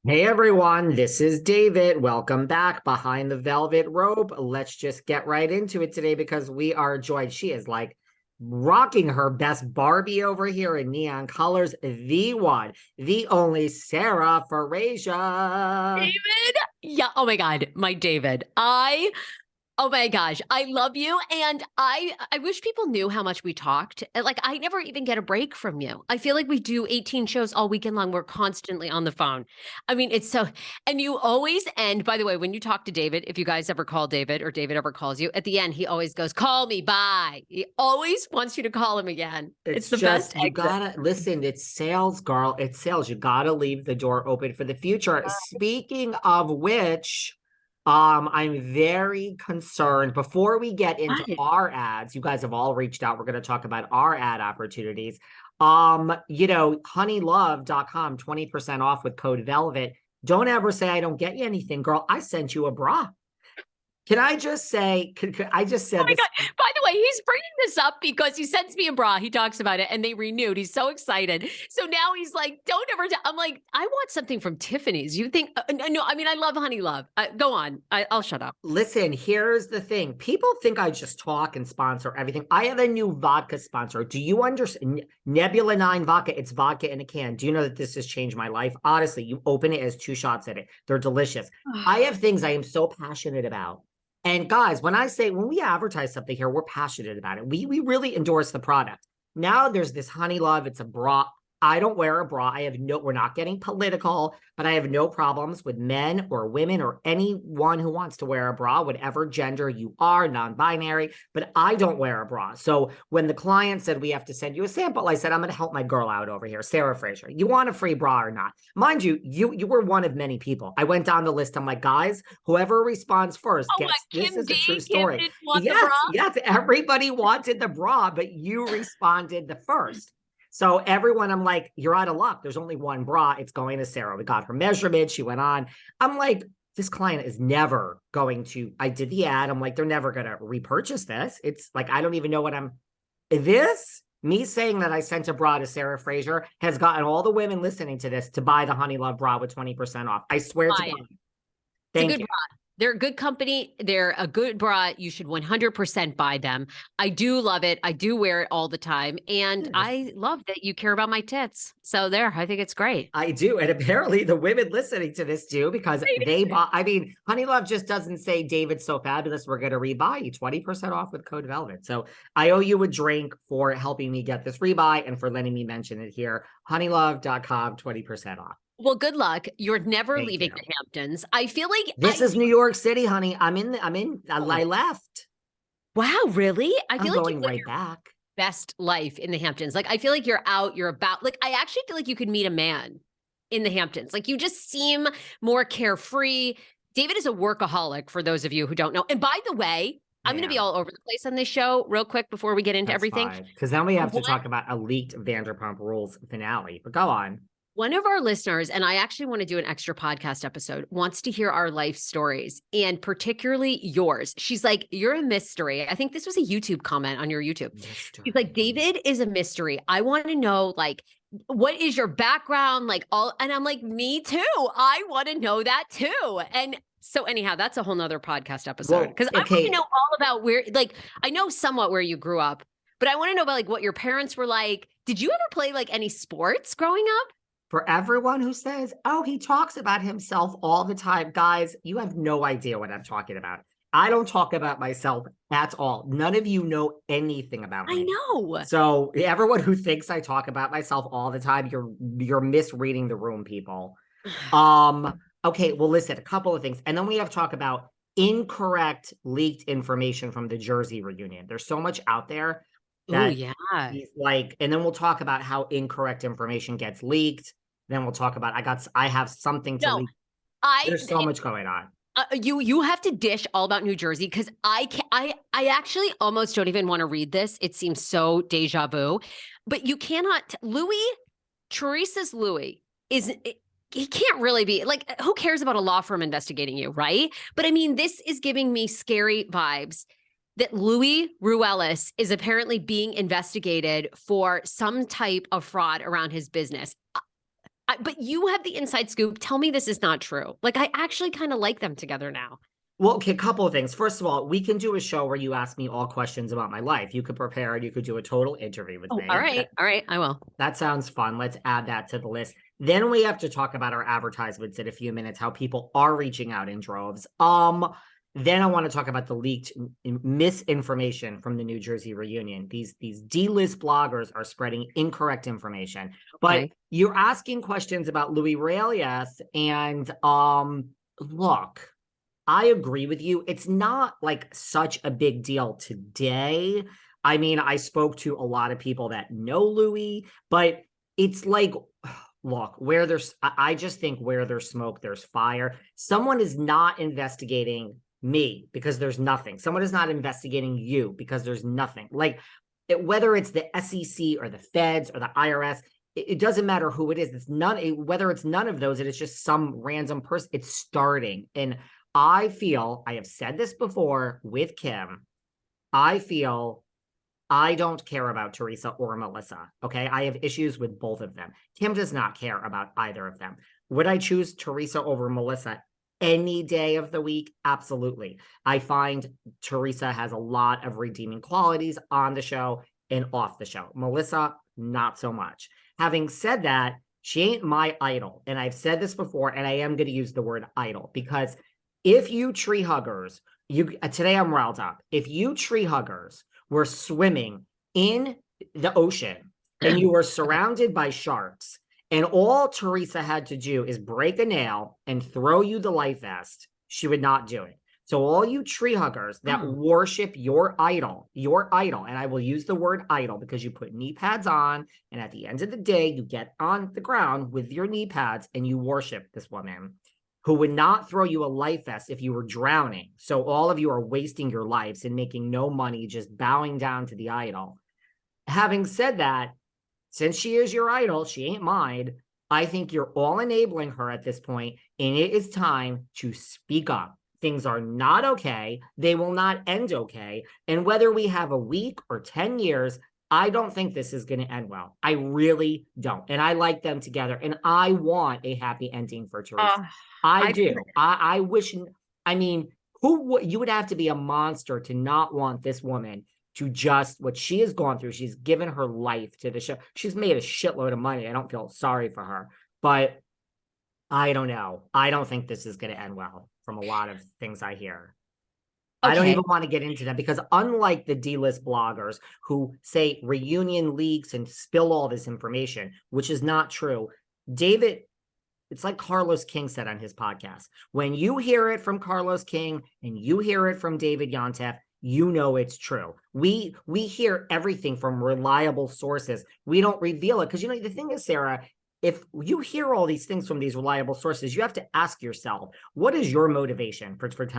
Hey everyone, this is David. Welcome back behind the velvet robe. Let's just get right into it today because we are joined. She is like rocking her best Barbie over here in neon colors. The one, the only Sarah Fraser. David? Yeah. Oh my God, my David. Oh my gosh, I love you. And I wish people knew how much we talked. Like I never even get a break from you. I feel like we do 18 shows all weekend long. We're constantly on the phone. I mean, it's so, and you always end, by the way, when you talk to David, if you guys ever call David or David ever calls you, at the end, he always goes, call me, bye. He always wants you to call him again. It's It's the best just, you exit. gotta listen. It's sales, girl. It's sales. You gotta leave the door open for the future. Speaking of which, I'm very concerned. Before we get into What? our ads, you guys have all reached out. We're going to talk about our ad opportunities. Honeylove.com, 20% off with code Velvet. Don't ever say I don't get you anything, girl. I sent you a bra. Can I just say, I just Oh said my this. God. By the way, he's bringing this up because he sends me a bra. He talks about it and they renewed. He's so excited. So now he's like, don't ever. I'm like, I want something from Tiffany's. You think, no, I mean, I love Honey Love. Go on. I'll shut up. Listen, here's the thing. People think I just talk and sponsor everything. I have a new vodka sponsor. Do you understand? Nebula 9 vodka. It's vodka in a can. Do you know that this has changed my life? Honestly, you open it as 2 shots in it. They're delicious. I have things I am so passionate about. And guys, when we advertise something here, we're passionate about it. We really endorse the product. Now there's this Honey Love. It's a bra. I don't wear a bra. We're not getting political, but I have no problems with men or women or anyone who wants to wear a bra, whatever gender you are, non-binary, but I don't wear a bra. So when the client said we have to send you a sample, I said, I'm going to help my girl out over here, Sarah Fraser. You want a free bra or not? Mind you, you were one of many people. I went down the list. I'm like, guys, whoever responds first Oh, what? gets, this Kim is D? a true Kim story. didn't want the bra? Yes, everybody wanted the bra, but you responded the first. So everyone, I'm like, you're out of luck. There's only one bra. It's going to Sarah. We got her measurement. She went on. I'm like, this client is never going to, I did the ad. I'm like, they're never going to repurchase this. It's like, I don't even know me saying that I sent a bra to Sarah Fraser has gotten all the women listening to this to buy the Honey Love bra with 20% off. I swear to Buy it. God. It's a Thank good you. bra. They're a good company. They're a good bra. You should 100% buy them. I do love it. I do wear it all the time. And Yes. I love that you care about my tits. So there, I think it's great. I do. And apparently the women listening to this do because they bought. I mean, Honey Love just doesn't say David's so fabulous. We're going to rebuy you 20% off with code Velvet. So I owe you a drink for helping me get this rebuy and for letting me mention it here. Honeylove.com, 20% off. Well, good luck. You're never Thank leaving you. the Hamptons. I feel like This is New York City, honey. I oh, left. wow, really? I I'm feel like you going live right your back. best life in the Hamptons. Like I feel like you're out, you're about, like I actually feel like you could meet a man in the Hamptons. Like you just seem more carefree. David is a workaholic for those of you who don't know. And by the way, I I'm going to be am. all over the place on this show real quick before we get into That's everything. fine. Because then we have to One talk about a leaked Vanderpump Rules finale. But go on. One of our listeners, and I actually want to do an extra podcast episode, wants to hear our life stories and particularly yours. She's like, you're a mystery. I think this was a YouTube comment on your YouTube. She's like, Mystery. David is a mystery. I want to know, like, what is your background? Like, all, and I'm like, me too. I want to know that too. And so, anyhow, that's a whole nother podcast episode Well, because I want to okay. know all about where, like, I know somewhat where you grew up, but I want to know about like what your parents were like. Did you ever play like any sports growing up? For everyone who says, oh, he talks about himself all the time, guys, you have no idea what I'm talking about. I don't talk about myself at all. None of you know anything about I me. know. So everyone who thinks I talk about myself all the time, you're misreading the room, people. Okay, well, listen, a couple of things. And then we have to talk about incorrect leaked information from the Jersey reunion. There's so much out there Oh, that yeah. he's like, and then we'll talk about how incorrect information gets leaked. Then we'll talk about I have something to No, leak. I There's so much going on. you have to dish all about New Jersey because I can I actually almost don't even want to read this. It seems so déjà vu, but you cannot Louis Teresa's Louis is he can't really be like who cares about a law firm investigating you, right? But I mean, this is giving me scary vibes that Luis Ruelas is apparently being investigated for some type of fraud around his business. But you have the inside scoop. Tell me this is not true. Like, I actually kind of like them together now. Well, okay, a couple of things. First of all, we can do a show where you ask me all questions about my life. You could prepare and you could do a total interview with Oh, me. all right. All right. I will. That sounds fun. Let's add that to the list. Then we have to talk about our advertisements in a few minutes, how people are reaching out in droves. Then I want to talk about the leaked misinformation from the New Jersey reunion. These D-list bloggers are spreading incorrect information. But you're asking questions about Luis Ruelas, and look, I agree with you. It's not like such a big deal today. I mean, I spoke to a lot of people that know Louis, but it's like, look, I just think where there's smoke, there's fire. Someone is not investigating me because there's nothing. Someone is not investigating you because there's nothing. Like, whether it's the SEC or the feds or the IRS, it doesn't matter who it is. It's none, whether it's none of those, and it's just some random person. It's starting. And I feel, I have said this before with Kim, I feel I don't care about Teresa or Melissa, okay? I have issues with both of them. Kim does not care about either of them. Would I choose Teresa over Melissa any day of the week? Absolutely. I find Teresa has a lot of redeeming qualities on the show and off the show. Melissa, not so much. Having said that, she ain't my idol. And I've said this before, and I am going to use the word idol because if you TreHuggers, today I'm riled up. If you TreHuggers were swimming in the ocean and you were surrounded by sharks, and all Teresa had to do is break a nail and throw you the life vest, she would not do it. So all you TreHuggers that worship your idol, and I will use the word idol because you put knee pads on, and at the end of the day, you get on the ground with your knee pads and you worship this woman who would not throw you a life vest if you were drowning. So all of you are wasting your lives and making no money, just bowing down to the idol. Having said that, since she is your idol, she ain't mine. I think you're all enabling her at this point, and it is time to speak up. Things are not okay. They will not end okay. And whether we have a week or 10 years, I don't think this is going to end well. I really don't. And I like them together. And I want a happy ending for Teresa. I do. I wish, I mean, you would have to be a monster to not want this woman to just, what she has gone through. She's given her life to the show. She's made a shitload of money. I don't feel sorry for her, but I don't know. I don't think this is going to end well from a lot of things I hear. Okay. I don't even want to get into that because unlike the D-list bloggers who say reunion leaks and spill all this information, which is not true, David, it's like Carlos King said on his podcast. When you hear it from Carlos King and you hear it from David Yontef, you know it's true. We hear everything from reliable sources. We don't reveal it because, the thing is, Sarah, if you hear all these things from these reliable sources, you have to ask yourself, what is your motivation for